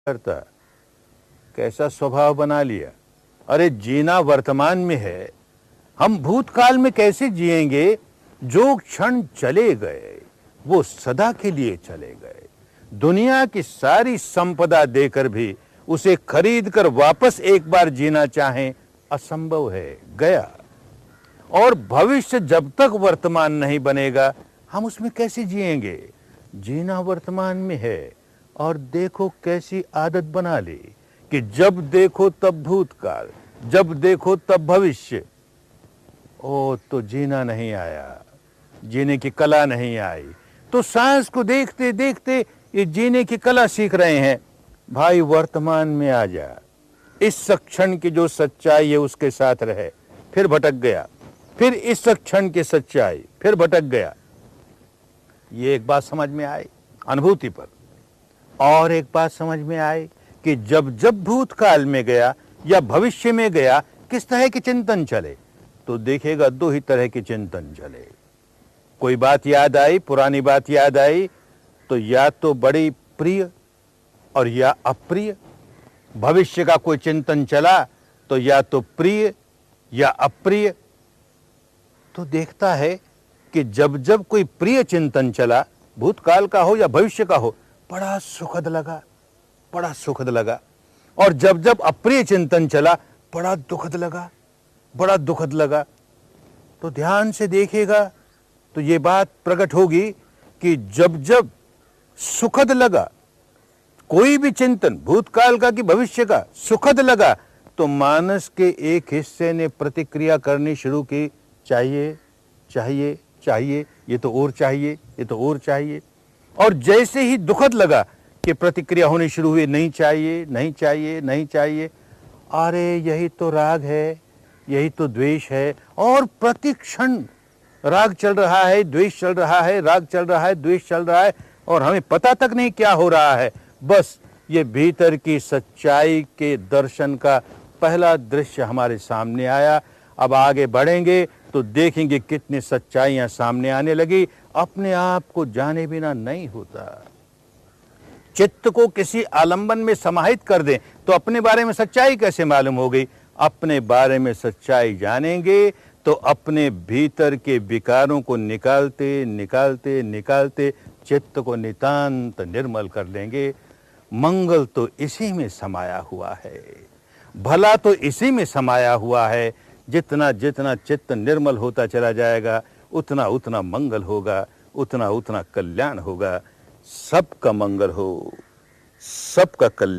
करता, कैसा स्वभाव बना लिया। अरे जीना वर्तमान में है, हम भूतकाल में कैसे जिएंगे। जो क्षण चले गए वो सदा के लिए चले गए। दुनिया की सारी संपदा देकर भी उसे खरीद कर वापस एक बार जीना चाहें, असंभव है, गया। और भविष्य जब तक वर्तमान नहीं बनेगा हम उसमें कैसे जिएंगे। जीना वर्तमान में है और देखो कैसी आदत बना ली कि जब देखो तब भूतकाल, जब देखो तब भविष्य। ओ तो जीना नहीं आया, जीने की कला नहीं आई। तो सांस को देखते देखते ये जीने की कला सीख रहे हैं। भाई वर्तमान में आ जा, इस क्षण की जो सच्चाई है उसके साथ रहे। फिर भटक गया, फिर इस क्षण की सच्चाई, फिर भटक गया। ये एक बात समझ में आई अनुभूति पर। और एक बात समझ में आई कि जब जब भूतकाल में गया या भविष्य में गया किस तरह के चिंतन चले। तो देखेगा दो ही तरह के चिंतन चले। कोई बात याद आई, पुरानी बात याद आई, तो या तो बड़ी प्रिय और या अप्रिय। भविष्य का कोई चिंतन चला तो या तो प्रिय या अप्रिय। तो देखता है कि जब जब कोई प्रिय चिंतन चला, भूतकाल का हो या भविष्य का हो, बड़ा सुखद लगा, बड़ा सुखद लगा। और जब जब अप्रिय चिंतन चला, बड़ा दुखद लगा, बड़ा दुखद लगा। तो ध्यान से देखेगा तो ये बात प्रकट होगी कि जब जब सुखद लगा, कोई भी चिंतन भूतकाल का कि भविष्य का सुखद लगा, तो मानस के एक हिस्से ने प्रतिक्रिया करनी शुरू की, चाहिए चाहिए चाहिए, ये तो और चाहिए, ये तो और चाहिए। और जैसे ही दुखद लगा कि प्रतिक्रिया होनी शुरू हुई, नहीं चाहिए नहीं चाहिए नहीं चाहिए। अरे यही तो राग है, यही तो द्वेष है। और प्रतिक्षण राग चल रहा है, द्वेष चल रहा है, राग चल रहा है, द्वेष चल रहा है, और हमें पता तक नहीं क्या हो रहा है। बस ये भीतर की सच्चाई के दर्शन का पहला दृश्य हमारे सामने आया। अब आगे बढ़ेंगे तो देखेंगे कितनी सच्चाइयां सामने आने लगी। अपने आप को जाने बिना नहीं होता। चित्त को किसी आलंबन में समाहित कर दें तो अपने बारे में सच्चाई कैसे मालूम हो गई। अपने बारे में सच्चाई जानेंगे तो अपने भीतर के विकारों को निकालते निकालते निकालते चित्त को नितांत निर्मल कर लेंगे। मंगल तो इसी में समाया हुआ है, भला तो इसी में समाया हुआ है। जितना जितना चित्त निर्मल होता चला जाएगा उतना उतना मंगल होगा, उतना उतना कल्याण होगा। सबका मंगल हो, सबका कल्याण।